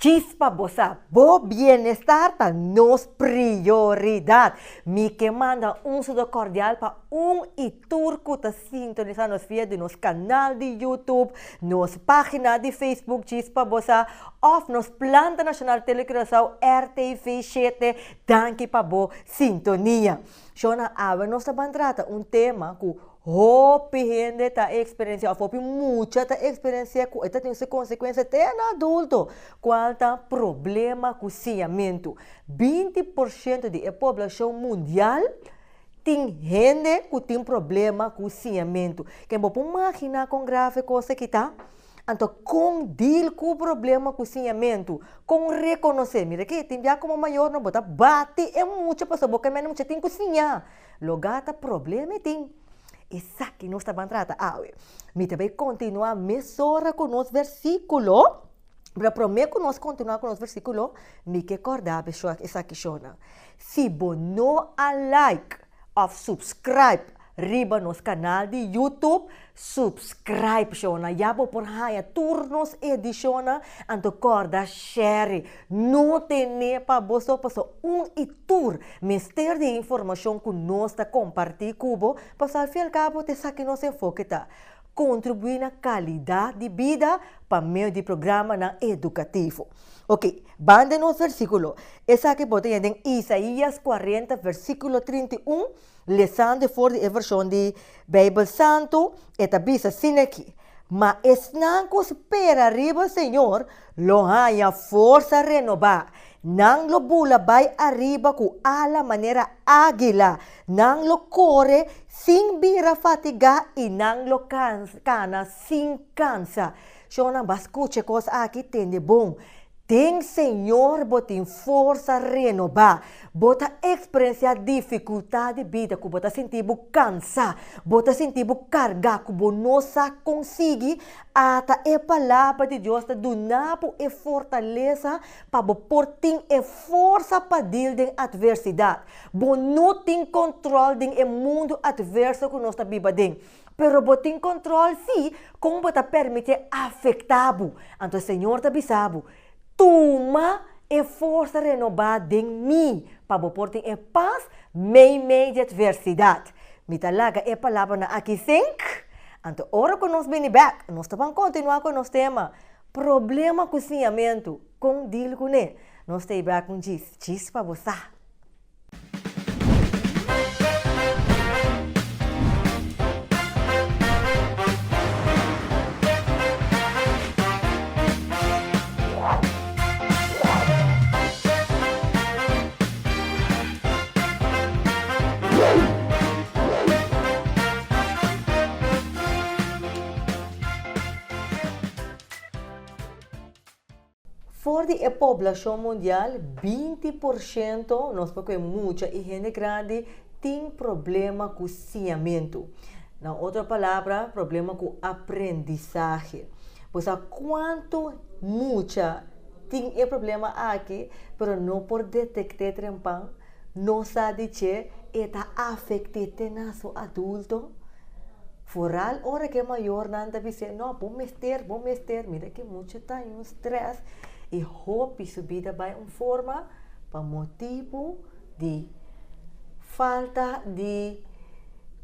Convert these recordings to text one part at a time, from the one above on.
Chispa bosa, bo bienestar para nos prioridad. Mi que manda un saludo cordial para y turco te sintonizar nos via de nos canal de YouTube, nos página de Facebook Chispa bosa, of nos planta nacional telecrosao RTV 7, danke pa bo sintonia. Shona ave nos trata un tema que hopi gente ta experiência, hopi muita ta experiência com esta tem consequência até na adulto. Qual tá problema com saneamento? 20% da população mundial tem gente que tem problema com saneamento. Quem pode imaginar com grave coisa que tá? Então, com deal com o problema com saneamento, com reconhecer, mira que tem já como maior não bota bate é muita pessoa, porque menos muita tem que cozinhar. Lugar tá problema tem. Isso aqui nós estamos tratando. Me também continuar mesora com os versículos. Para prometer que nós continuar com os versículos, me que acordar pessoa isso aqui chona. Se você não like ou subscribe riba nos canal de YouTube, subscribe chona. Já vou por aí turnos ediciona, anto corda share. Não tem para você passar e tour mistério de informação que nós está compartilhando cubo, para ao cabo te saque nos enfoque tá. Contribuir na qualidade de vida para meio de programa na educativo. Ok, banda nos versículo. Essa aqui pode em Isaías 40, versículo 31, lesando for de versão de Bíblia Santo, eta bisa assim aqui. Mas esnanco espera arriba, Senhor, lo haya força renovar. Nang lo bula bay arriba ku ala manera águila. Nang lo corre sin bira fatiga y nang lo cana sin cansa. Shona bascuche cosa aqui tende bom. Tem Senhor botin força renovar. Bota experiência dificuldade de vida que bota sentir bu cansa, bota sentir bu carga que bu nossa consegue ata é palavra de Deus te donar e fortaleza para bu portin e força para deal de adversidade. Bu não tem controle de mundo adverso que nós está vivendo. Pero botin controle sim, como bota permitir afetar bu. Então o Senhor te avisava. Toma e força renovada em mim para portar em paz meio de adversidade. Me talaga é palavra na aqui think. Então, ora que nós vem back, nós vamos continuar com o nosso tema. Problema com saneamento, com deal com ele. Nós estamos back com diz para você. For a população mundial, 20%, nós porque muita e gente grande tem problema com saneamento. Na outra palavra, problema com aprendizagem. Pois quanto muita tem esse problema aqui, mas não por detectar trempão, não sabe que está afetado na sua adulto. Foral, hora que é maior, não está dizendo, não, bom mestre, mira que muito está em estresse. E hope subida vai forma para motivo de falta de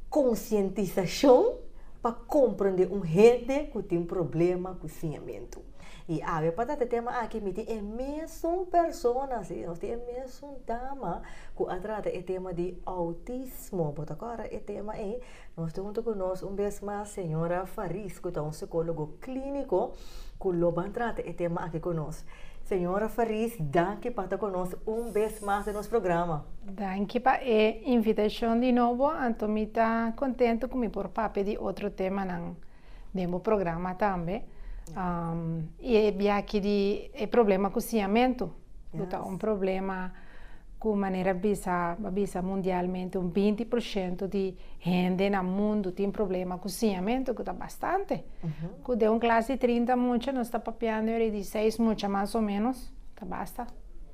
conscientização para compreender gente que tem problema com saneamento. E a para o tema aqui me é mesmo pessoa, nós temos mesmo dama que trata o tema de autismo. Mas agora o tema é nós temos conosco vez mais a senhora Faris, que é um psicólogo clínico que lo van trata o tema aqui conosco. Senhora Faris, danke por estar conosco vez mais no nosso programa. Danke para a invitação de novo. Então, me está contento com por papel de outro tema no programa também. E é aqui de problema com saneamento. Yes. Problema com maneira visa mundialmente 20% de gente no mundo tem problema com saneamento, que está bastante. Que de classe 30 muito, nós está papiando de 16 muito mais ou menos, tá basta.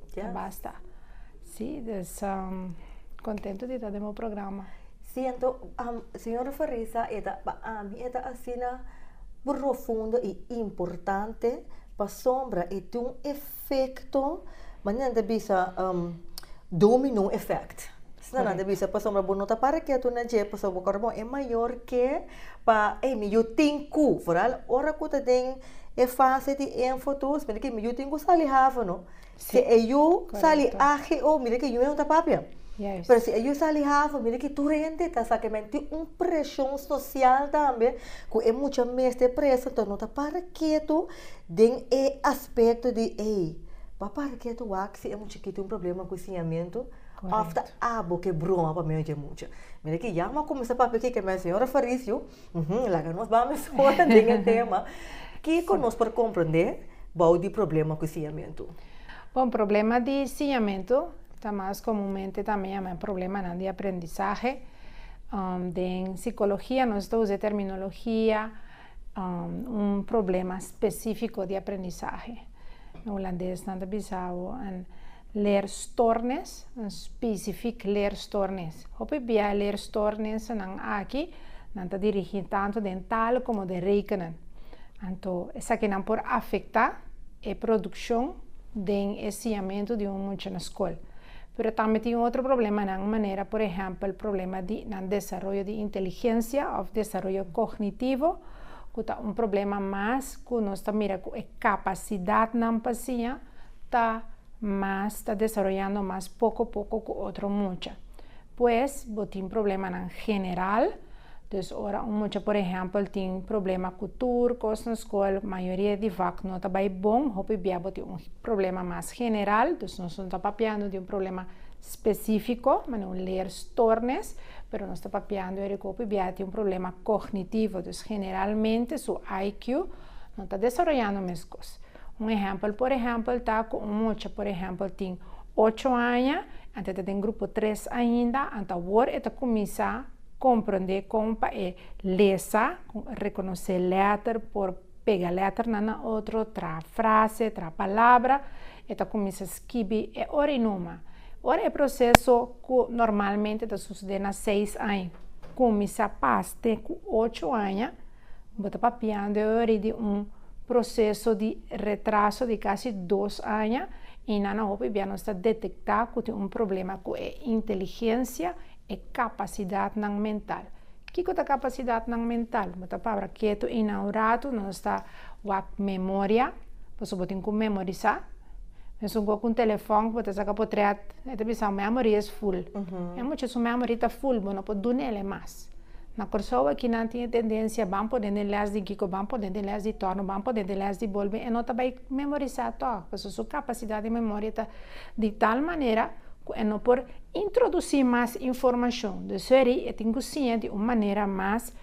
Yes. Tá basta. Sim, contento de estar no meu programa. Sim, então, senhora Farisa, é assim profundo e importante para sombra e tem um efeito, mas não deve ser domino effect. Se não deve ser para sombra, bom, não tá para que tu na je, para sombra corpo é maior que para eu tenho foral, ora que tu tem é fácil de fotos, mas que eu tenho sali hava, não? Se eu sali age ou mira que eu não tá papel. Yes. Pero se eu sali hava, mira que tu rende, tá sacamente pressão social também, que é muita mais de pressa, então não tá para que tu tem aspecto de para que tu se é muito que um problema com o cozinhamento. After que broma para mim é muito. Mira que já mas começa para que minha senhora Faricio, lá que nós vamos fora tem tema que conosco para compreender o de problema com o cozinhamento. Bom, problema de cozinhamento está mais comumente também é problema de aprendizagem. En psicología nós usamos terminologia, problema específico de aprendizagem. En holandês nós usamos leerstoornis, een specifiek leerstoornis. Op via leerstoornissen aqui, não está dirigido tanto dental como de rekenen. Então, essa que não pode afetar a produção de ensinamento de muito na escola. Pero também tem outro problema na maneira, por exemplo, o problema de desenvolvimento de inteligência ou desenvolvimento cognitivo, que é problema mais que nós mira que a capacidade na paciente está desarrollando más poco a poco que otro mucho. Pues, tiene problema en general. Entonces, ahora mucho, por ejemplo, tiene problema con turcos en la escuela, la mayoría de vac no está bien bom, hopi tiene un problema más general, entonces no está papiando de un problema específico, no leerstoornis, pero no está papiando de hopi tiene un problema cognitivo, entonces generalmente su IQ no está desarrollando más cosas. Un ejemplo, por ejemplo, está con mucho, por ejemplo, tiene 8 años, antes de grupo 3 ainda, antes de começar a compreender como ler, reconocer letra, por pegar letra na outra, outra frase, outra palavra, eta começa a escrever, ora e numa. Ora é processo que normalmente está sucedendo a 6 anos. Começa a passar com 8 anos, bota papiando de processo de retraso de quase 2 anos e na hora já não está detectar que tem problema com a inteligência e capacidade mental. O que é a capacidade mental? Bota palavra quieto e inaugurado, não está a memória, você pode memorizar. Mas com o telefone, você saca por trás, a memória é full. É muito se a memória está full, você não pode dar nele mais. Na pessoa que não tem tendência, vamos poder ler de Kiko, vamos poder ler de torno, vamos poder ler de bolbe, e não vai memorizar tudo, porque sua capacidade de memória está de tal maneira que não pode introduzir mais informação. De série, tem que ser de uma maneira mais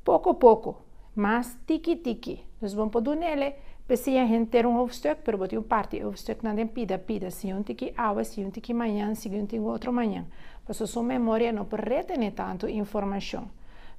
pouco a pouco, mais tiki-tiki. Então, vamos poder nele, precisa gente ter hoofdstuk, mas botar parte hoofdstuk na den pida, se um tiki hour, se um tiki manhã, se um tiki outro manhã. Porque sua memória não pode reter tanto informação.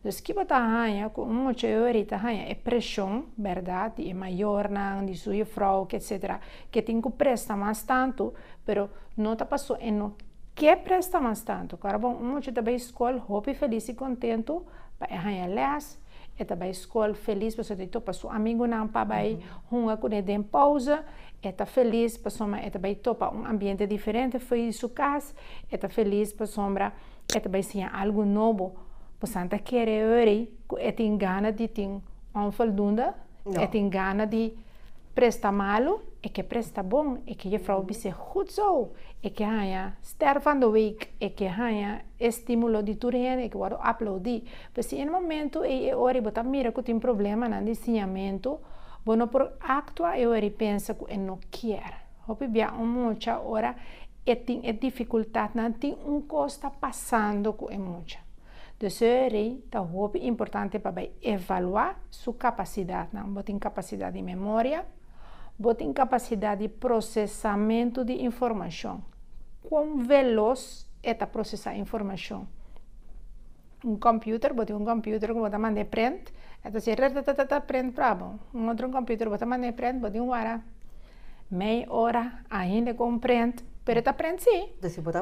Então, que você ganha, com muita teoria, é pressão, verdade, é maior de sua frau, etc. Que tem que prestar mais tanto, mas não está passando e não quer prestar mais tanto. Cara, bom, muito também escola, hope feliz e contento, para ganhar lés, e também escola feliz, você tem que passar amigo não para vai, com ele pausa. Está feliz para sombra, também topa ambiente diferente, foi sua casa, está feliz para sombra, também se algo novo, para Santa querer tem gana de ter onvoldoende, tem gana de prestar malo, e que presta bom, e que je vrouw bise goed zo, e que haya ster van de week, e que haya estímulo de turien, e que word uploadi. Mas se em momento e ora botar mira que tem problema na ensinamento, bueno, por actuar eu penso que não quer. Hope bia muita hora e tem dificuldade, não tem coisa passando com muita. Dus tá hope importante para evaluar sua capacidade, não botem capacidade de memória, botem capacidade de processamento de informação. Quão veloz é processar informação? Computer, botem computer que você manda print. Então, se print para outro computer, você manda print, botem meia hora ainda com print, pero está print sim.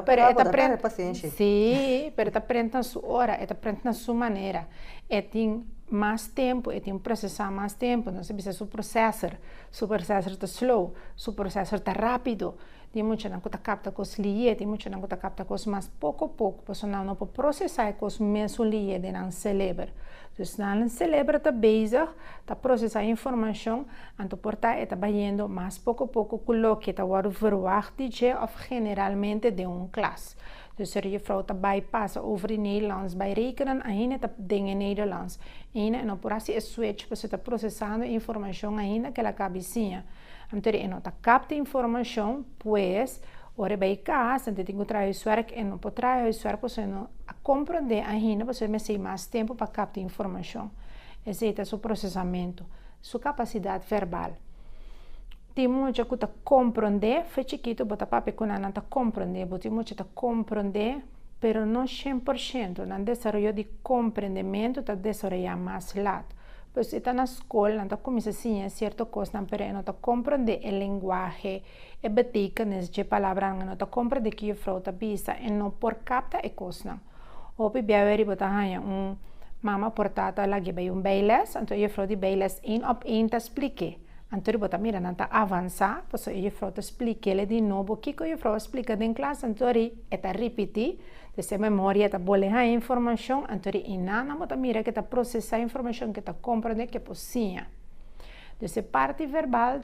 Pero está print paciência. Sim, pero está print na sua hora, está print na sua maneira. E tem mais tempo e tem que processar mais tempo, então precisa seu processor está slow, seu processor está rápido, tem muito não que capta coisas lié, tem muito não que capta coisas mais pouco a pouco, porque não pode processar coisas mesmo lié de não cérebro. Então, o cérebro está bezig, está processando informação, então porta está batendo mais pouco a pouco com o que está verwacht of generalmente de classe. Dus je vrouw te bijpassen over in Nederlands, bij rekenen en te dingen Nederlands. En op razie is switch, dus te processando informação ainda que ela cabecinha. Então, en te capta informação, pues, ora bij casa, te tenho trabalhar en não pode trabalhar, pues, não a compreender ainda, pues, me sei mais tempo para captar informação. Esse é o processamento, sua capacidade verbal. Tem muito que te compreender, foi chiquito, bota papi com não te compreender, bota muito te compreender, pero não 100%, não desenvolvimento de compreendimento, te desenvolver mais lado. Pois está na escola, não te começa assim, certo coisa, não pero não te compreender o linguagem, a betekenis de palavra, não te compreender que a frauta bisa, e não por capta e coisa não. Ou bebê bota hanha mama portata lagi bij bijles, então a frauta de bijles 1 op 1 te explique. Então, bota mira, não está avançar, pois a frau te explica ele de novo, o que a frau explica em classe, então está repetir, dessa memória está bolear a informação, então inana bota mira que está processar a informação que está compreender que é possível. Dessa parte verbal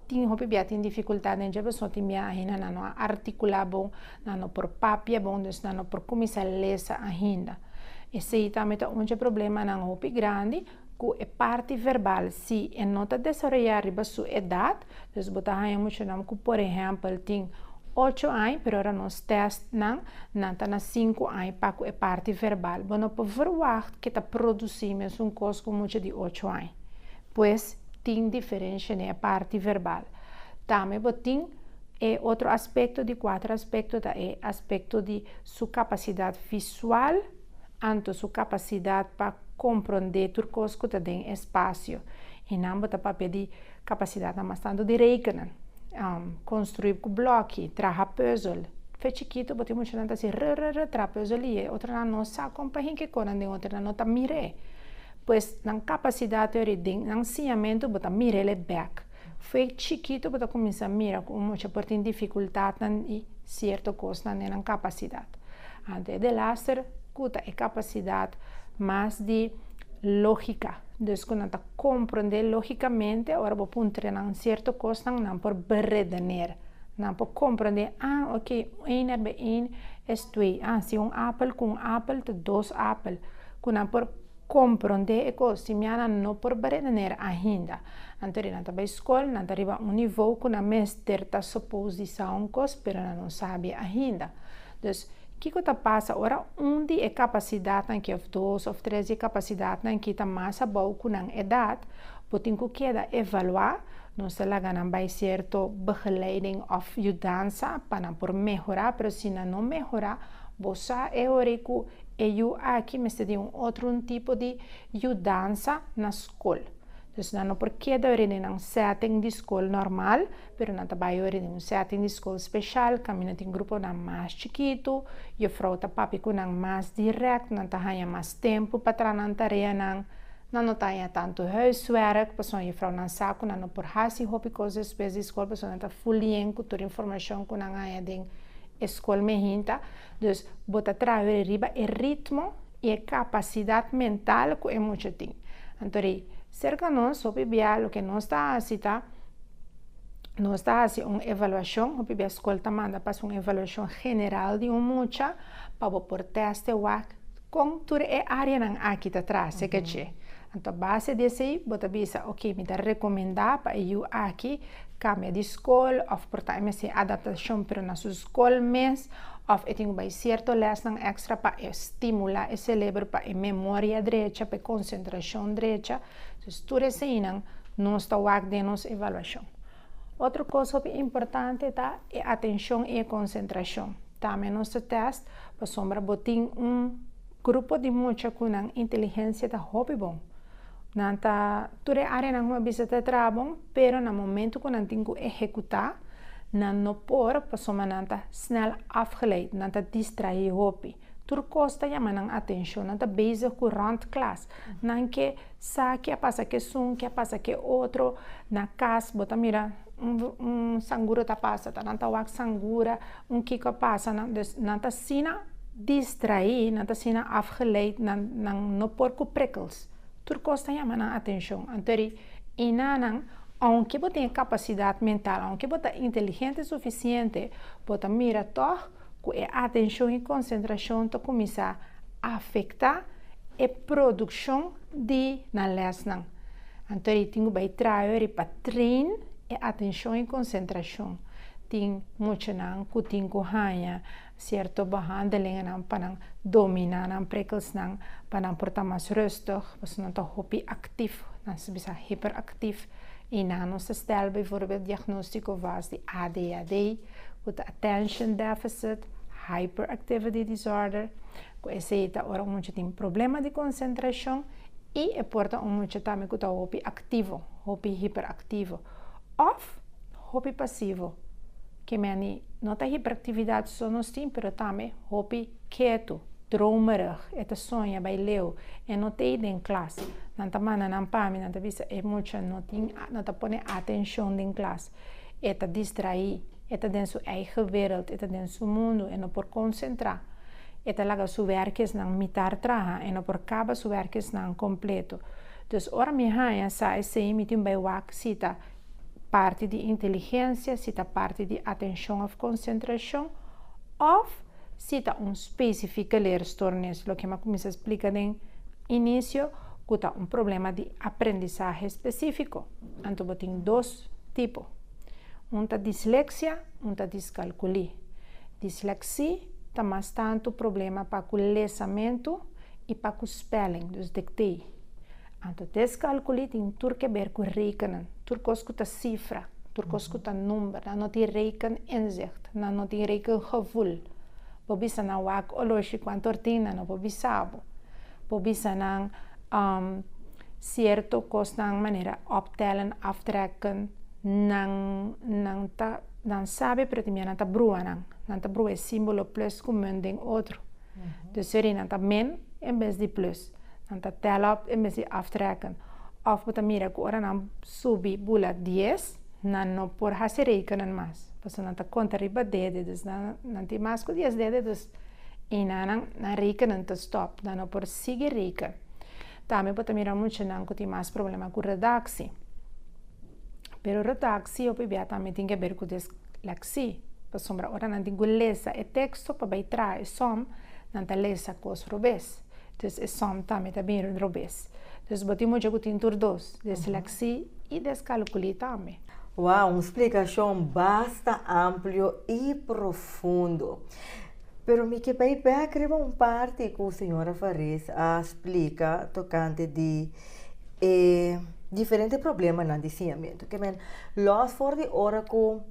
tem tem dificuldade em pessoa tem ainda não articular bom, não por papia bom, não por começar a ler ainda. Esse também é um problema não grande. A parte verbal, se não está desenvolvendo a sua idade, então botar aí muito não que por exemplo tem 8 anos, mas agora nos testes não está na 5 anos para a parte verbal. Bom, não pode verwacht que está produzindo um coisa com muito de 8 anos, pois tem diferença na parte verbal. Também tem outro aspecto de 4 aspectos, é aspecto de sua capacidade visual, anto sua capacidade para compreender tudo que está em espaço. E não bota papel de capacidade mas tanto de rekenen, construir com bloco, trabalhar puzzle. Foi chiquito, bota muito gente assim, trabalhar puzzle e outra não sabe como para que coisa, nem outra não tá mire. Pois na capacidade de ensinamento bota mire ele back. Foi chiquito, bota começar a mirar com muita parte de dificuldade e certa coisa na capacidade. Antes de laser, cuta é capacidade mais de lógica. Então, quando você compreende logicamente, agora vou treinar em certa coisa, não por beredenar. Não por compreender, ok, 1 é 1 é 2. Se apple com apple, tem 2 apple. Quando por compreender, é coisa, se não por beredenar ainda. Então, não vai escola, não arriba a nível que o mestre está suposição, mas não sabe ainda. Então, o que está passando agora? Onde é capacidade que 2 ou 3 é capacidade que está mais boa com a idade, tem que evaluar, não se lá vai certo begeleiding of ajudança para por melhorar, mas se não melhorar, você é hora que eu aqui me tem outro tipo de ajudança na escola. Então, não porque em um setting de escola normal, mas não vai em um setting de escola especial, caminho tem grupo mais chiquito, e a frauta papi com mais direto, não tem mais tempo para trabalhar na tarefa, não tem tanto huiswerk, pessoa a frau não sabe, não por hasi hobby coisas espécies de escola, pessoa não está fulien com toda a informação que não há em escola mehinta, então, bota trabalhar riba o ritmo e a capacidade mental que é muito tem. Então, cerca de nós, o que que nós está haciendo, nós está haciendo uma avaliação, o que a escola manda para uma avaliação general de mucha, para por teste com toda a área aqui atrás, que é. Então, base desse aí, bota bisa, ok, me dá recomendar para eu aqui cambia de escola, ou portar me se adaptação para na sua escola mês, ou eu tenho bem certo lesson extra para estimular o cérebro para a memória direita, para a concentração direita. Então, tudo isso aí não está de nossa avaliação. Outra coisa importante é a atenção e a concentração. Também nosso teste, para sombra, botem grupo de muita com inteligência da hobby bom. Nanta toda área não vai ser trabalho, pero no momento que não tem que executar, não por pessoa nanta snel afgeleid, nanta distrair hobby. turcosta chama nang atenção, não tá bezig com rond class, não que sa que passa que sum, que passa que outro na casa, bota mira sangura tá passa, tá não tá wak sangura, kika passa, não tá sina distrair, não tá sina afgeleid, não por com prikkels. Turcosta chama nang atenção, antori inanang aunque você tenha capacidade mental, aunque você é inteligente o suficiente, você mira toch que a atenção e concentração te começa a afetar a produção de na lesson. Então, eu tenho que trabalhar para treinar a atenção e concentração. Tem muito não que tem que ganhar certo behandeling para dominar não prikkels não para portar mais rustig, para não estar hopi actief, não se bisa hyperactief. E na nossa stijl bijvoorbeeld diagnóstico was de ADHD, with attention deficit, hyperactivity disorder, que esse ora muito tem problema de concentração e é porta muito também que tá hopi ativo, hopi hiperactivo, of hopi passivo, que meni não tá hiperatividade só nos tem, pero também hopi quieto, dromerig, eta sonha bij leeuw en não tem em classe. Nanta mana nan pami, nanta bisa emotion, não tá pone atenção em classe. Eta distrair, eta den su eigen wereld, eta den su mundo, en não por concentrar. Eta laga su werkes nan mitar traha, en não por caba su werkes nan completo. Dus ora mi haya sa esse mitim bij wak cita parte de inteligência, cita parte de atenção of concentração, of cita específico leerstoornis, lo que me começa a explicar no início, que está problema de aprendizagem específico. Então, tem dois tipos. Tá dislexia, tá descalculia. Dislexia está mais tanto problema para o lesamento e para o spelling, dos dictei. Então, descalculia tem tudo que ver com rekenen, tudo que tá cifra, tudo que tá número, não tem reken inzicht, não tem reken gevoel. Pobisa na wak oloshi quanto ortina no pobisabo. Pobisa nang certo cost nang manera optellen, aftrekken, nang sabe pero também nang ta brua nang ta brua é símbolo plus comum den outro. Dus seria nang ta min em vez de plus, nang ta tel op em vez de aftrekken. Of bota mira que ora nang subi bula 10, nang no por hacer rekenen mas. Pues não está conta riba dede, dus não tem mais que 10 dedos e não rekenen te stop, não por seguir reken. Também pode mirar muito não que tem mais problema com redação. Pero redação eu pebia também tem que ver com dislexia. Pues sombra ora não tem que ler o texto para baitrar e som, não tá ler com os robês. Dus e som também tá bem robês. Dus botimos já que tem tur dois, dislexia e descalculia também. Uau, uma explicação bastante ampla e profunda. Pero me que vai escrever parte que a senhora Faris explica tocante de diferentes problemas no ensinamento. Que los for de hora que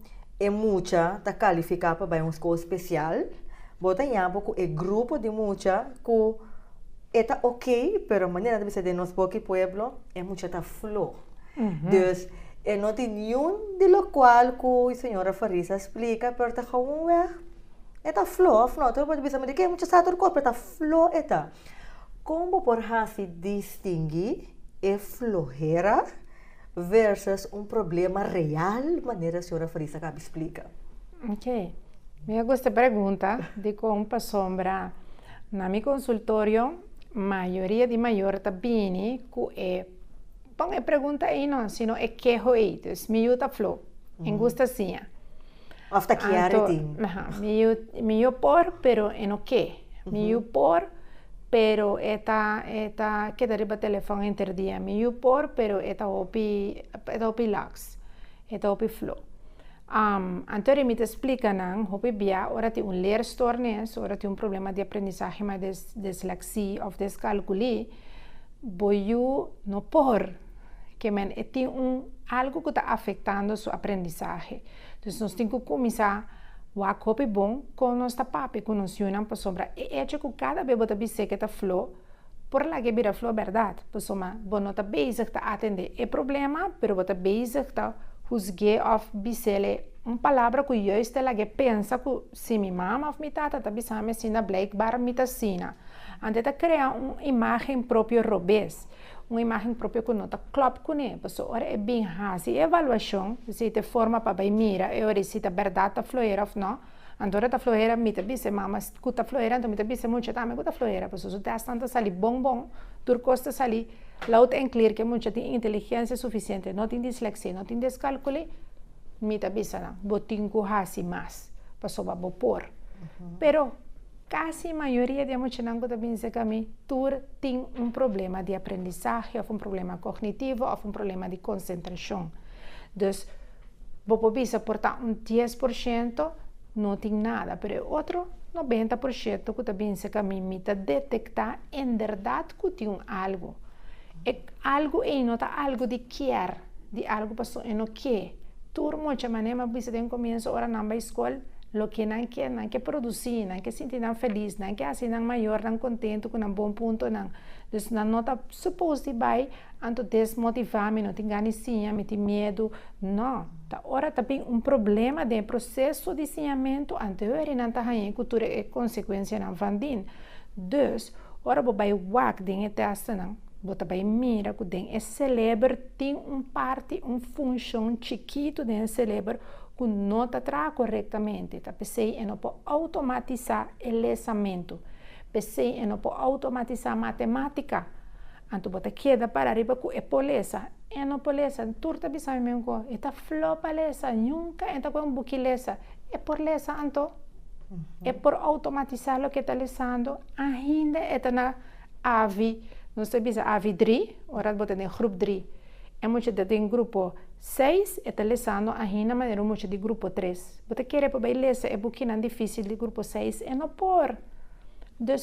é muita está qualificada para uma escola especial, bota em que é grupo de muita que está ok, pero a maneira de ser de nosso pueblo é muita tá flow. Dus não tem nenhum de lo qual que a senhora Farisa explica, pero está gewoon weg. Está flow, tu pode pensar, mas que é muito satur corpo, está flow, está. Como por se distinguir é flojera versus problema real, maneira a senhora Farisa acaba explica. Ok. Me gusta a pergunta de como para sombra. Na meu consultório, maioria de maior tá bem que Pão é pergunta aí não, sino é que hoitos, meio tá flow, engusta assim. After clarity. Meio por, pero en ok. Meio por, pero eta que deriva telefone interdia. Meio por, pero eta opi lax, eta opi flow. Então me te explica não, hopi bia, ora tem leerstoornis, ora tem problema de aprendizagem, mas dislexia of descalculia, boiu no por. Que tem algo que está afetando sua aprendizagem. Então, nós temos que começar a copiar bom com nossa papi, com nós unam para sombra. E é que cada vez você dizer que está flow, por lá que vira flow verdade. Para sombra, você não está bem a atender o problema, mas você está bem a juzgar of bisele uma palavra que eu estou lá que pensa que se minha mãe ou minha tata está pensando assim, blijkbaar me está assim. Antes de criar uma imagem própria robês, uma imagem própria que não está klopt com ele. Porque ora é bem assim, avaliação, se te forma para bem mira, e ora se a verdade está fluir ou não. Andora está fluir, me está bem, mas que está fluir, então me está bem, muito também que está fluir. Porque se está tanto sali bom, tu costa sali, lá é claro que muita tem inteligência suficiente, não tem dislexia, não tem descalculo, me está bem, botin que hasi mais, para sobar por. Pero quase a maioria de muitos não está bem, que mim, tu tem problema de aprendizagem, ou problema cognitivo, ou problema de concentração. Então, vou bisa portar 10%, não tem nada, mas outro 90% que também se caminha a detectar em verdade que tem algo. É algo e não está algo de quer, de algo passou e não quer. Tudo muita maneira, mas você tem começo ora na escola, lo que não quer produzir, não quer sentir não feliz, não quer assim não maior, não contente com um bom ponto não. Então não está suposto vai, anto desmotivar-me, não tem ganicinha, me tem medo, não. Tá ora também problema de processo de ensinamento anterior e não está aí cultura é consequência não vandin. Então, ora vou vai wak den testa não. Bota bem mira que den cérebro tem parte, função chiquito do cérebro que não está corretamente. Tá pensei e não pode automatizar o pensamento. Pensei e não pode automatizar matemática. Então bota queda para arriba que é poleza. E não poleza, turta bisa mesmo que está flopa lesa, nunca entra com buquileza. É por lesa então. É por automatizar o que está lesando. Ainda está na ave. Não sei se ave 3, ora bota em grupo 3. É muito de grupo 6, está lesando ainda, mas é muito de grupo 3. Bota querer para beleza é pouquinho difícil de grupo 6 e não por. Então,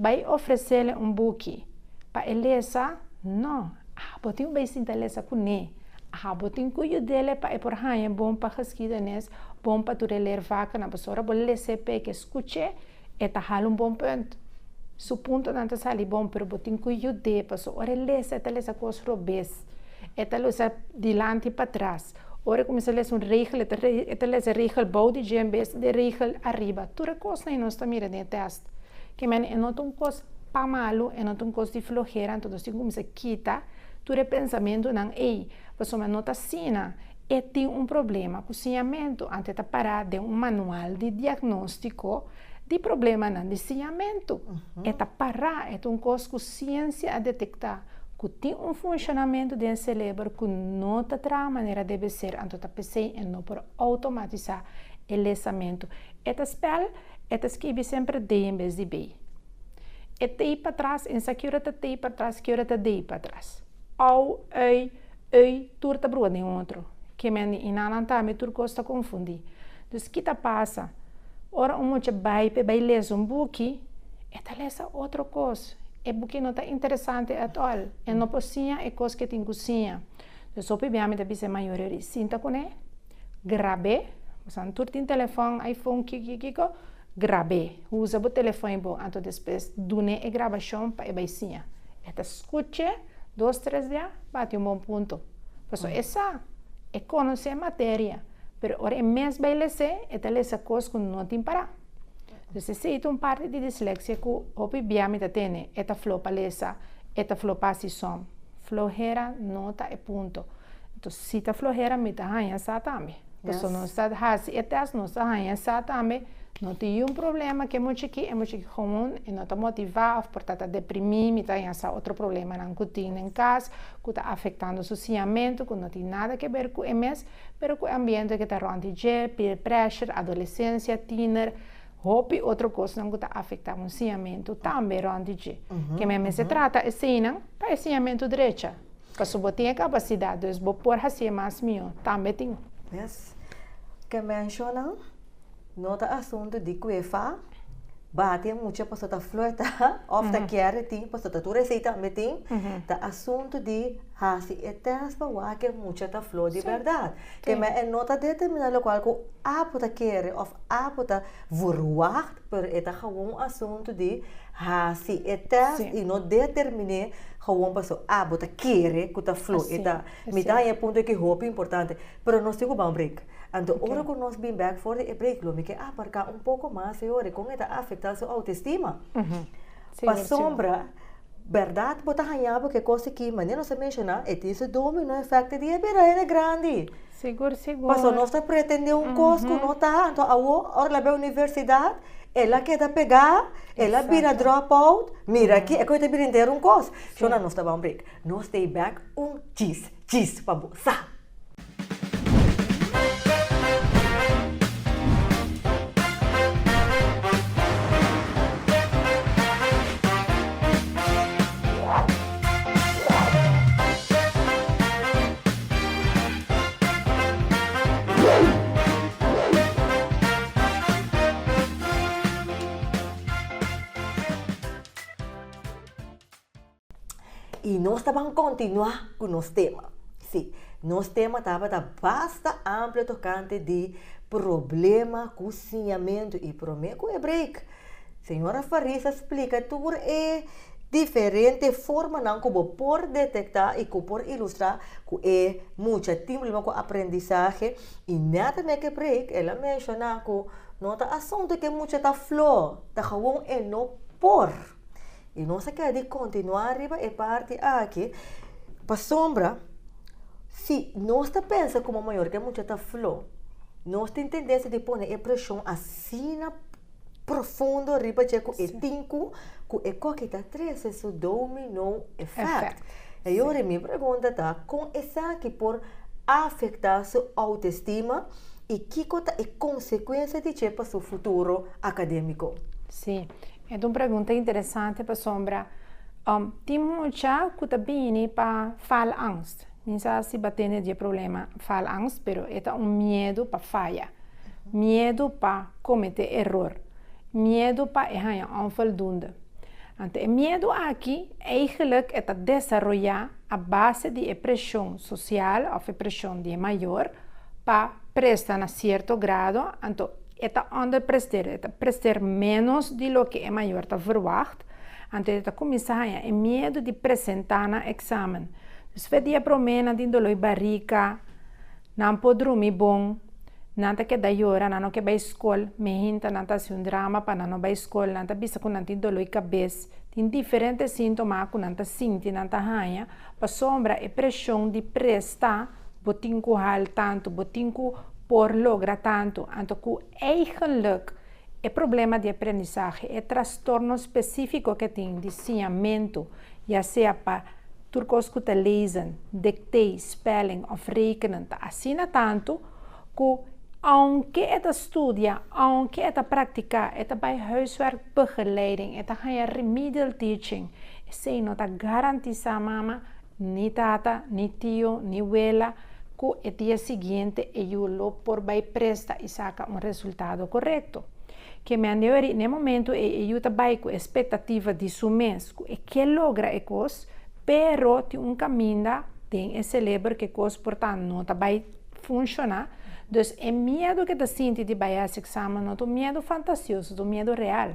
vai oferecer buque para eleza, não. Bota um beijo de eleza com ele. Bota um cuio dele para por aí, bom para rasquida nes, bom para tu ler vaca na pessoa, bota LCP que escute, e tá um bom ponto. Su ponto não está ali bom, pero botin cuio de passo. Ora lesa, esta lesa cos robes. Esta lesa dilante para trás. Ora começa a lesa regel, esta lesa regel body de em vez de regel arriba. Tura coisa não está mira de teste. Que men é não um cos pa malo, é não um cos de flojera, então assim começa a quita. Tura pensamento não ei, passo mas não está sina. E tem problema, cozinhamento, antes de parar de manual de diagnóstico de problema no desenhamento. É parar, é coisa que ciência a detectar que tem funcionamento do cérebro que não está a maneira deve ser, então pensei em não por automatizar o pensamento. Esta spell, esta escreve sempre D em vez de B. E T para trás, em security T para trás, security D para trás. Au, ei, turta brua de outro. Que men in anantame tur costa confundir. Dus kita passa. Ora muito vai ler buque, esta lesa outra coisa. É buque não está interessante at all. E não cozinha é coisa que tem cozinha. Então, só para mim deve ser maior. Sinta com ele, grabe. Você tu tem telefone, iPhone, kiko, grabe. Usa o telefone bom. Então, depois, dune a gravação para a baicinha. Esta escute, 2, 3 dias, bate bom ponto. Então, essa é conhecer a matéria. Pero ora é mesmo vai ler, esta lesa coisa que não tem para. Então, se tem parte de dislexia que o biami está tendo, esta flopa lesa, esta flopa se som. Flojera, nota e ponto. Então, se está flojera, me está ganhando essa também. Então, não está assim, estas não está ganhando essa também. Não tem problema que é muito comum e não está motivado, portanto, está deprimido, está ganhando outro problema não que tem em casa, que está afetando o sociamento, que não tem nada a ver com o MS, mas com o ambiente que está ronde peer pressure, adolescência, teenager, hobby, outra coisa que está afetando o sociamento, também ronde que mesmo se trata assim, para o sociamento direito. Porque se você tem capacidade, você pode pôr assim mais meu, também tem. Yes. Que mencionam? Nota assunto de cuefa, bate muita pessoa flota, ofta quer tem pessoa tu receita meeting, da assunto de Hasi é teste para que muita tá flor de Sim. verdade. Que Sim. me é nota determinada lo qual que apota querer of apota verwacht per eta gewoon assunto de hasi é teste Sim. e não determine gewoon passo apota querer que tá flor. Assim, Eta assim. me dá ponto que roupa importante, pero nós temos um break. Então, Ok. ora que nós bem back for the break, lo me que aparcar pouco mais, senhor, com eta afetar sua autoestima. Seguro, Para sombra, verdade, bota ganhar porque coisa que, mas não se menciona, é isso domino efeito de é grande. Seguro, seguro. Passou, nós está pretendendo coisa que não está, então, a hora lá na universidade, ela quer pegar, ela vira dropout, mira aqui, é coisa de vender coisa. Então, nós estamos um break. Nós stay back, cheese, para bolsa. E nós vamos continuar com o nosso tema. Sim, nosso tema estava bastante amplo tocante de problema, cozinhamento e problema com o break. Senhora Farisa explica tudo é diferente forma não como por detectar e como por ilustrar que é muito tempo com aprendizagem e nada mais que break. Ela menciona que não está assunto que muito está flor, está gewoon é não por. E nós queremos continuar arriba e parte aqui. Para sombra, se nós pensa como maior que muito está flor, nós temos tendência de pôr a pressão assim profundo arriba de que é tinco, que é que está três esse domino effect. E agora minha pergunta está, com essa que por afetar sua autoestima e que é consequência de para seu futuro acadêmico? Sim. É uma pergunta interessante para sombra. Tem muita que também para falangst. Minha se bater de problema falangst, pero é medo para falha, medo para cometer erro, medo para errar onvoldoende. Então, medo aqui eigenlijk é desenvolver a base de pressão social ou pressão de maior para prestar a certo grado. Então, eta underpresteer, eta presteer menos de lo que é maior está verwacht. Então, eta começar a medo de apresentar no exame. Dus vedia promena de dolor barriga, não pode dormir bom, não te queda llorar, não que vai escola, me hinta não tá se drama para não vai escola, não tá bisa com não tem dolor cabeça, tem diferentes sintomas com não tá sente, não tá ranha, para sombra e pressão de prestar, botinho hal tanto, botinho por lograr tanto, então que eigenlijk é problema de aprendizagem, é transtorno específico que tem de ensinamento, já seja para turcos que te lezen, dictei, spelling of rekenen, assim tanto que aunque é estudia, aunque é praticar, é bij huiswerkbegeleiding, é gaan remedial teaching, sei não tá garantiza mama, ni tata, ni tio, ni abuela, que o dia seguinte eu por vai presta e saca resultado correto. Que me andei no momento eu também com expectativa de mês, que logra a coisa, pero tem caminho, tem esse cérebro que coisa portanto não vai funcionar. Então, é medo que te sente de vai esse exame, não é medo fantasioso, é medo real.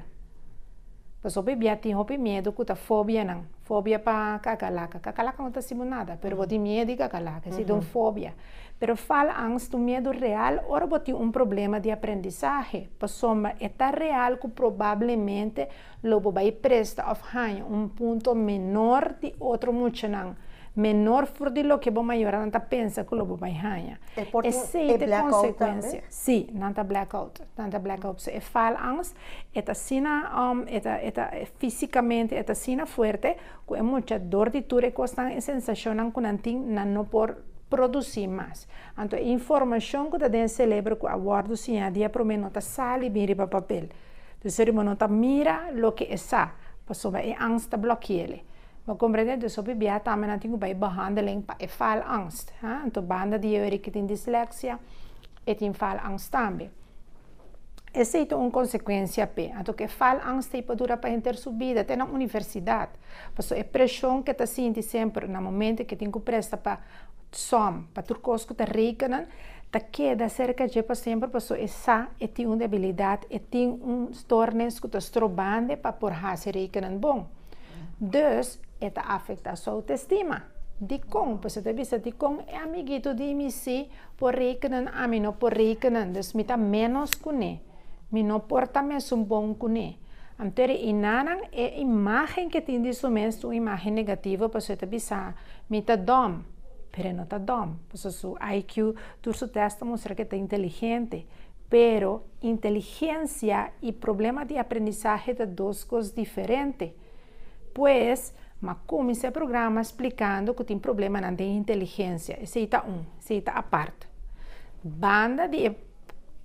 Então, bebia tem medo que tá fobia não, fobia para cacalaca não tá sendo nada, pero você tem medo de cacalaca, se tem fobia. Pero fala angst, o medo real, ora você tem problema de aprendizagem, para soma é tão real que provavelmente logo vai prestar of ponto menor de outro muito não. Menor for de lo que o maior não pensa que logo vai ganhar. É sei de consequência. Sim, não tá blackout, é fala angst, é sina é fisicamente é sina forte, com muita dor de ture constante sensação que não tem não por produzir mais. Então, a informação que está dentro do cérebro que aguardo sim a dia para mim não está sali bem para papel. O cérebro não está mira o que é sa, para é angst está bloqueia. Mas compreende, dus op je também não tem bij behandeling para falangst. Então, banda de eu que tem dislexia, e tem falangst também. essa é uma consequência pe. Então que fala angst para durar para ter sua vida até na universidade. Porque a pressão que está sente sempre no momento que tem que prestar para para ter coisas que está rekenando, tá queda cerca de para sempre, porque essa tem uma debilidade, tem tornes que está estrobando para por fazer rekenando bom. Dus, это afeta a sua autoestima. De com, pues você visa de com é amiguito de mim se por rekenan a mim não por rekenan, dus me tá menos com me não porta mais bom com então inanan é imagem que tem disso mesmo, uma imagem negativa, pues você visa me tá dom, pero não tá dom, pues su IQ, tu su testa mostra que tá inteligente, pero inteligência e problema de aprendizagem são duas coisas diferentes. Pues, mas comecei o programa explicando que tem problema na inteligência. Esse está a parte. Banda de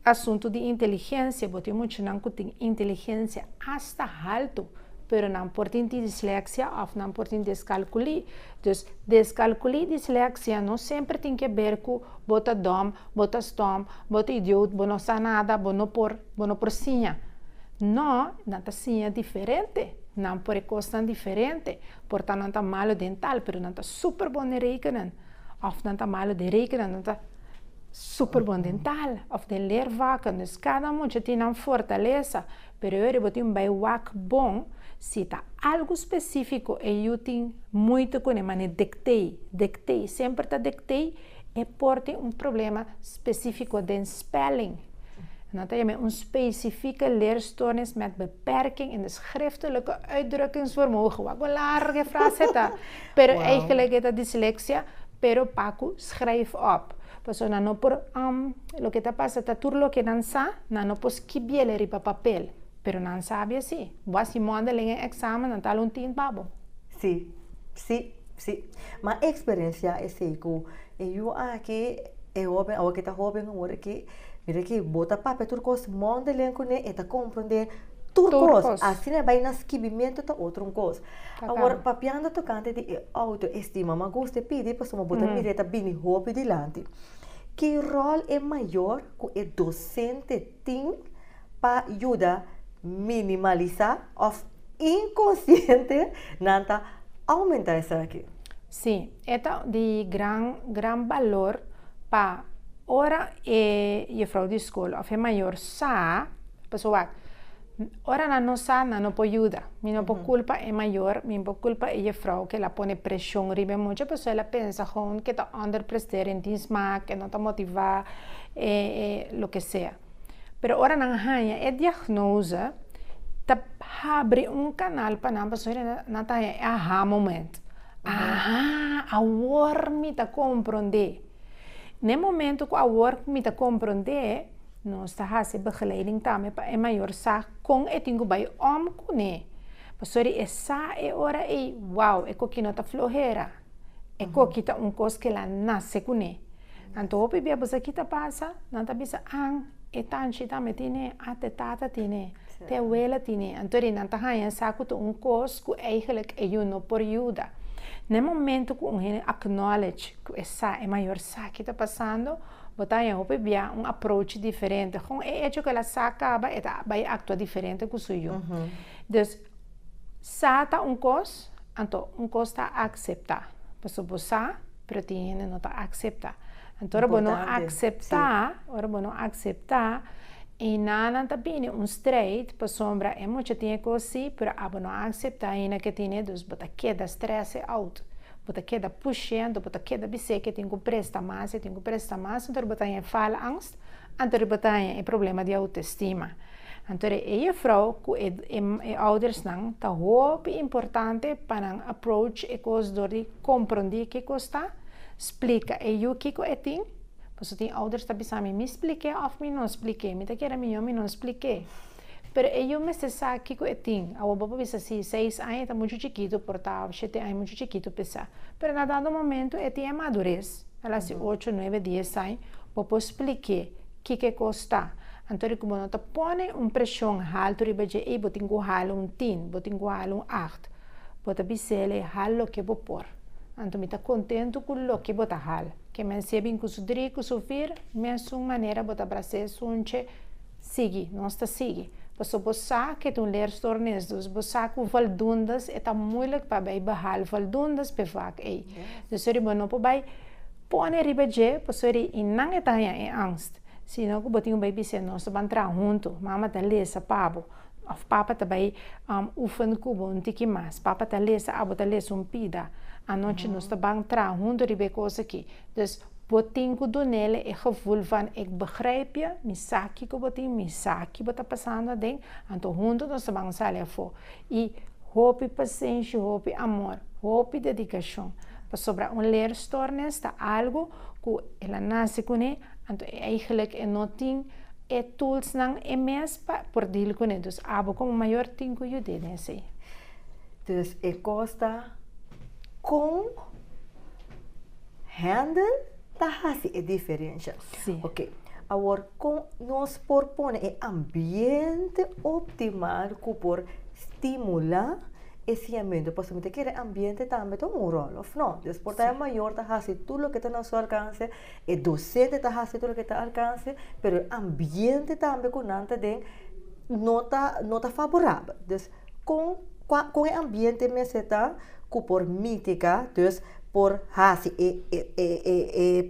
assunto de inteligência, porque muito não tem inteligência hasta alto, pero não pode ter dislexia ou não pode ter descalculia. Então, descalculia e dislexia não sempre tem que ver com bota dom, bota stom, bota idiota, bota não sabe nada, bota não por sinha. Não, não está sinha diferente. Não por coisa diferente, portanto não está malo dental, mas não está super bom de rekenen. Ou não está malo de rekenen, não está super bom dental. Ou de ler vaca, dus cada um tem uma fortaleza, mas eu vou ter baiwak bom, se está algo específico e eu tenho muito com ele, mas dictei, sempre está dictei, e por ter problema específico de spelling. Een specifieke leerstoornis met beperking in de schriftelijke uitdrukkingsvermogen. Wat een large frase is. Pero eigenlijk is dat dyslexia, pero Paco schrijf op. Pues no por lo que está pasa, está todo lo que no sabe, no pues escribirle ripa papel. Pero no sabe así. Vas y manda en examen, no tal un tin babo. Sí. Ma experiencia es que yo aquí joven, o que está joven, ahora que mira que bota papel turcos, manda lenco ne eta compreender turcos. Assim é bem nas escrevimento tá outra coisa. Agora papiando tocante de autoestima, mas gosto pedir para uma bota mireta bem hobby dilante. Que rol é maior que o docente tem para ajudar minimalizar ou inconsciente nanta aumentar isso aqui? Sim, é de gran valor para ora je vrouw de school of je maior sa, pessoal, ora não sa, não pode ajudar. Minha culpa é maior, minha culpa é je vrouw que ela põe pressão ribe muito, pessoal ela pensa gewoon que tá underpresteer in die smaak, que não tá motivar, lo que sea. Pero ora não hanha é diagnose, tá abre canal para não pessoal não tá aha moment. Agora me tá compreender. No momento que a work me te compreender, nós está fazendo begeleiding também para maior sa com e tenho bij com ne. Sorry, essa é hora e wow, é que não tá flojera. É que tá coisa que ela nasce com ne. Então, o bebê você aqui tá passa, não tá bisa e tanto também tem até tata tem, te abuela tem. Então, não tá ganhando saco com coisa que eigenlijk eu não por ajuda. No momento que gente acknowledge que essa é maior saco que está passando, botar em opebia approach diferente. Com é hecho que ela acaba vai actuar diferente com o seu. Então, sata coisa, então coisa está aceitar. Porque você pretende não está aceitar. Então, ora não aceitar, e nada também streit para sombra é muito tem coisa, pero abo não aceitar ainda que tem dos bota queda stress out, bota queda puxando, bota queda bise que tem que prestar mais, então bota em fala angst, então bota em problema de autoestima. Então é vrouw que é ouders não tá muito importante para approach e coisa de compreender que costa, explica e o que é tem. Porque tem ouders que me expliquei ou me não expliquei. Me quer me não expliquei. Pero eu me sei que eu tenho. A boba pensa assim, 6 anos está muito chiquito, portável, 7 anos muito chiquito pensar. Pero na dado momento eu tenho madurez. Ela assim 8, 9, 10 anos, eu expliquei o que custa. Então como não te põe pressão alta, eu tenho que halar 10, eu tenho que halar 8. Eu te bisele halo que vou pôr. Então me está contente com o que vou halar. Que me sabem que o 3, que o 4, mesma maneira, botar para ser sunche sigue, nós está sigue. Você que tu ler stornes, dus você com voldoendes, é moeilijk para bij behalen voldoendes per vaak. Dus sorry, maar não bij pone ribeje, sorry, in não é tão em angst. Se não que botinho baby se nós vamos entrar junto, mama tá lesa pabo. Of papa também oefen kubo um tiki mais. Papa tá lesa, abo tá lesa pida. A noite nós vamos entrar junto ribe coisa aqui. Dus botin ko doen nele e gevoel van ik begrijp je, misaki ko botin, misaki bota passando ding, anto junto nós vamos sair fo. E hope paciência, hope amor, hope dedicação. Para sobra leerstornis tá algo que ela nasce com ele, anto eigenlijk não tem tools nang mes por deal com ele. Dus abo como maior ting que eu dei nesse. Dus costa com handle tahasi é diferença. Sim. Ok. Agora, com nós propõe o ambiente optimal que por estimular esse ambiente. Pois você quer ambiente também tem rol, ou não? Depois é maior tahasi tudo o que está no seu alcance, é docente tahasi tudo o que está ao alcance, mas o ambiente também com nada de nota favorável. Então, com o ambiente me está que por mítica, dus por hasi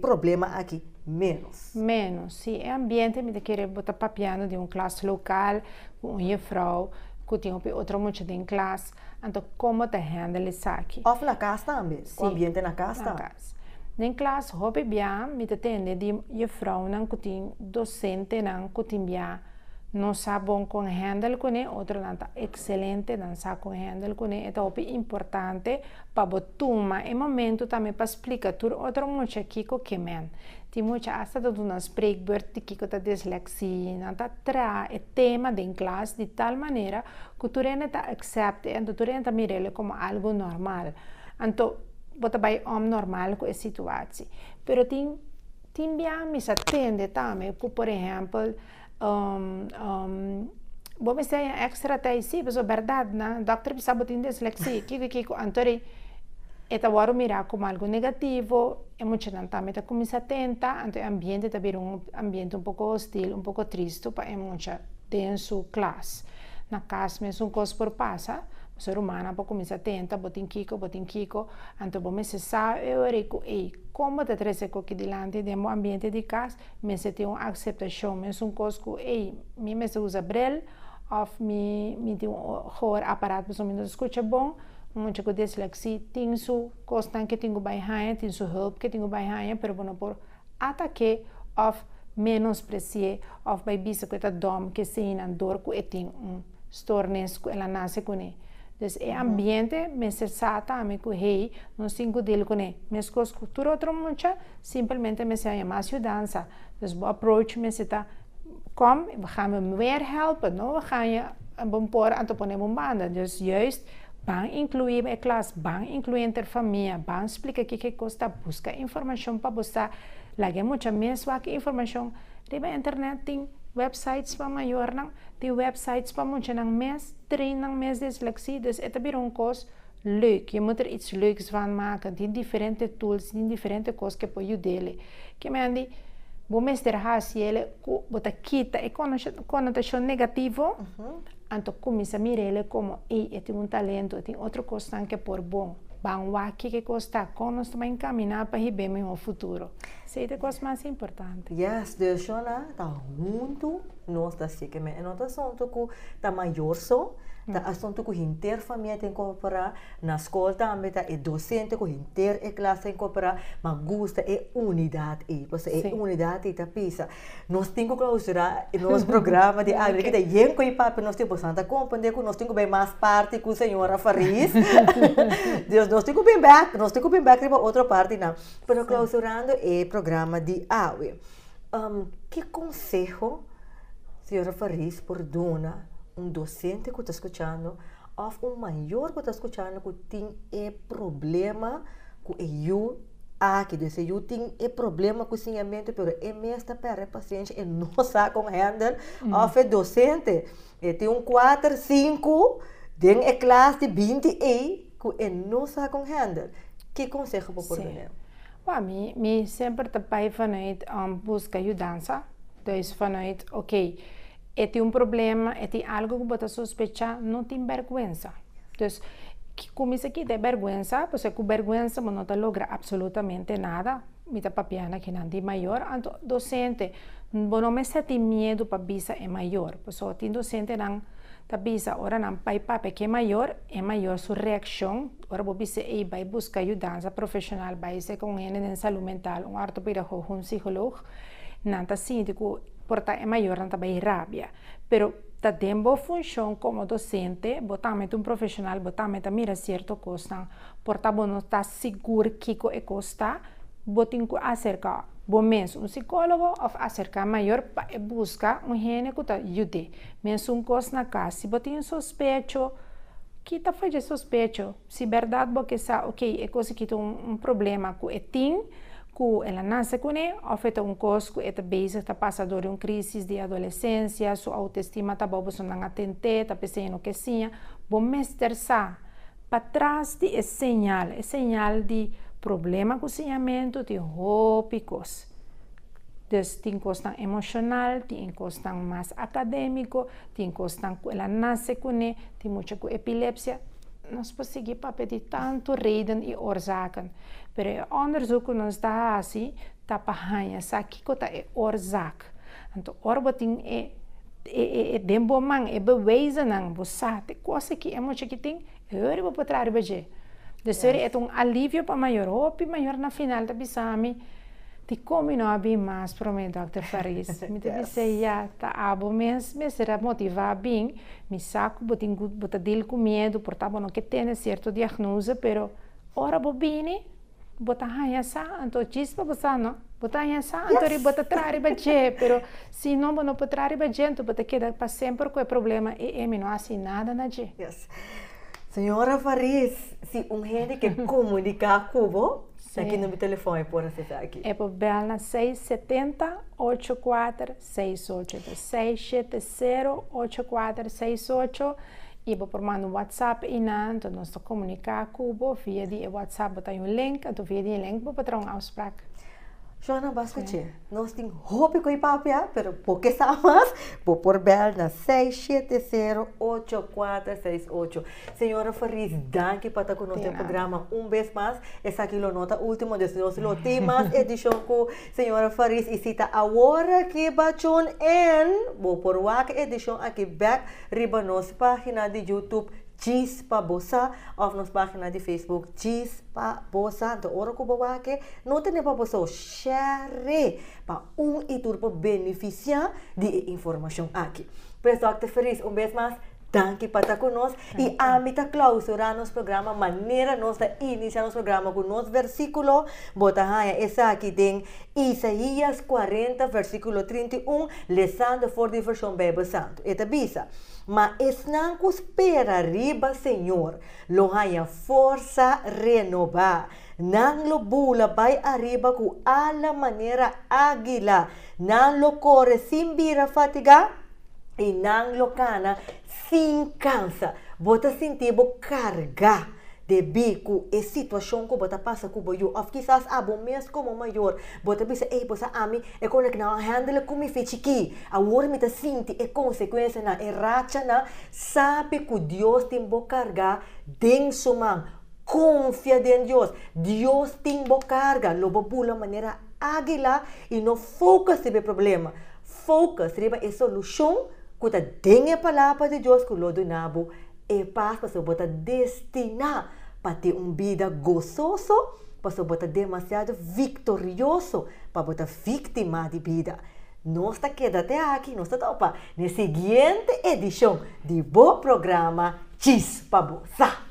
problema aqui menos. Menos, sim. É ambiente me querer botar papiano de classe local, com uma vrouw, que tem outra mulher em classe, então como te handle isso aqui? Of na casa também, o ambiente na casa. Na casa. Na classe, hobby bem, me atende de uma vrouw, não que tem docente, não que tem bem. Não sabe bom com handle com ele, outro não está excelente, não sabe com handle com ele, é importante para botar em momento também para explicar tudo outro muito aqui com que men. Tem muito hasta do nas spreekbeurt de que está dislexia, não está tra é tema de classe de tal maneira que tu rende está accepte, então tu rende mira ele como algo normal, então bota bem normal com a situação. Pero tem bem me atende também, por exemplo vamos dizer extra tá sim, mas a verdade, né? Doctor precisa botar dislexia, que antori eta waro mirar como algo negativo, é muito não também tá começa a tentar, então o ambiente tá ambiente pouco hostil, pouco triste, para é muito denso classe. Na casa mesmo coisa por passa, o ser humano para começar a tentar, botin kiko, então vamos se sabe eu rico como te trazer aqui delante do ambiente de casa, mas se tem uma aceitação, mesmo coisa que me se usa brel, ou me tem aparato para me escuta bom, muito que dislexia, tem sua coisa que tenho baixinha, tem sua help que tenho baixinha, pero não por ataque ou menospreciar, ou vai bisa que tá dom que se na dor que tem stornes que ela nasce com ele. Então, o ambiente me se sata a mim que não sinto dele com ele. Mas com a cultura outra mucha, simplesmente me se chama ajudança. Então, o approach me se tá kom, we gaan me meer helpen, no? We gaan je pôr aan te poner een banda. Dus juist, bang incluir a classe, bang incluir entre família, bang explica que custa, busca informação para você. Lagi muita mesma que informação. Riba internet tem websites para maior, tem websites para muito nang mes, train mes dyslexie, dus het is een kost leuk. Je moet er iets leuks van maken. Die differente tools, die differente kost que pode dele. Que me andi, vou mestrar ele, bota quita e conotação negativo, então começa a mirar ele como, ele tem talento, tem outra coisa que por bom. Vamos que costa com nós também encaminhar para receber meu futuro. Isso é a coisa mais importante. Yes, dus Shona, tá junto, nós tá assim que me, nós assunto que tá maior só, tá assunto que inter família tem que cooperar, na escola também tá é docente que inter é classe tem que cooperar, mas gusta é unidade aí, você é unidade e tá pisa. Nós temos que clausurar nosso programa de agri que tem em coi papo nós temos Santa compreender que nós temos bem mais parte com a senhora Fariz. Deus nós temos bem back para outra parte não. Pero clausurando é programa de AWE. Que conselho, senhora Fariz, por dona docente que está escutando, ou maior que está escutando que tem problema que eu aqui, desse eu tem problema com o ensinamento, mas é mesmo para paciente e não sabe como handle, ou é docente, tem 4, 5, tem a classe de 20 que não sabe como handle. Que conselho para poder? Para mim sempre trabalho vanuit busca ajudança, dus vanuit, tem problema, tem algo que você sospecha, não tem vergonha. Então, como isso aqui tem vergonha, porque com vergonha você não logra absolutamente nada. Mita papiana que não é maior, então docente, não me sente medo para bisa é maior, porque tem docente não tá bisa, ora não pai papi que é maior sua reação, ora vou bisa e vai buscar ajuda profissional, vai ser com ele em saúde mental, ortopedagogo, psicólogo, não tá síndico, porta é maior, não tá vai rabia, pero tá tempo função como docente, botamente profissional, botamente mira certo costa, porta não está seguro que é costa, botin acerca bom mesmo psicólogo ou acerca maior para buscar gene que te ajude mesmo coisa na casa se botin sospecho que tá fazendo sospecho se verdade porque sa ok é coisa que tem problema com etim que ela nasce com ele ou feito coisa que é base está passando por crise de adolescência sua autoestima tá bobo só não atente tá pensando que sim bom mestre sa para trás de é sinal de problema com o cozinhamento, tem rópicos. Tem coisa emocional, tem coisa mais acadêmico, tem coisa que ela nasce com ele, tem muita epilepsia. Nós conseguimos pedir tanto reden e oorzaken. Mas o onderzoek nos dá assim, tá para sabe que é oorzaak. Então, orboting é dembomang, é bewijzen nang, você tem coisa que é muito que tem, eu vou para trás de Dus er is een alívio para maior, hoop maior na final da bisami. Ti come não abi mais para mim, Dr. Faris. Me deve ser já tá abo me será motivar bem, me saco botar dele com medo, por tá bom que tem certo diagnose, pero ora bobini, botar hanha sa, então chispa botar não, botar hanha sa, então botar trari baje, pero se não botar para trari baje, então botar queda para sempre com o problema e não assim nada na je. Yes. Senhora Faris, se gente que comunicar com você, aqui no meu telefone, por acessar aqui. É para bela na 670-8468, 670-8468, e para mandar um WhatsApp e não, então nós comunicar com você via de WhatsApp, tem link, então via de link para ter afspraak. Joana Bascuche, nós temos roupa com papel, pero porque sabemos, vou por bel na 670-8468. Senhora Faris, danke para estar conosco no programa vez mais. Essa aqui é a nota última de nós temas edição com Senhora Faris e cita agora que bachon en, vou por wak edição aqui back riba nossa página de YouTube. Chispa Bosa, of nossa página de Facebook, Chispa Bosa. Então, ora que bawa que não tem para você share para e tudo para beneficiar de informação aqui. Presidente Dr. Faris, vez mais. Danke para estar conosco e a mita clausurar nosso programa, maneira nós de iniciar nosso programa com nosso versículo, bota aí, essa aqui tem Isaías 40, versículo 31, lesando for de versão Bíblia Santo. Eta bisa, mas esnan que espera riba, Senhor, lo haya força renovar. Nang lo bula vai arriba com ala maneira águila, nang lo corre sem vira fatiga, e nang lo cana sem cansa. Bota sentir bo carga de bico e situação que bota passa com boio. Of quizás abo mês como maior. Bota bisa posa ami e quando que não handle como fichiki. A hora me tá senti e consequência na erracha na sabe que Deus tem bo carga den sumang. Confia em Deus. Deus tem bo carga. Lobo bula maneira águila e não foca sobre problema. Foca sobre a solução. Kuta dengue palavra de Deus que lo donabo e paz para você botar destinar para ter vida gozoso, para você botar demasiado vitorioso, para botar vítima de vida. Nós está quedando aqui, nós está topa na seguinte edição de bom programa Chispa Bosa.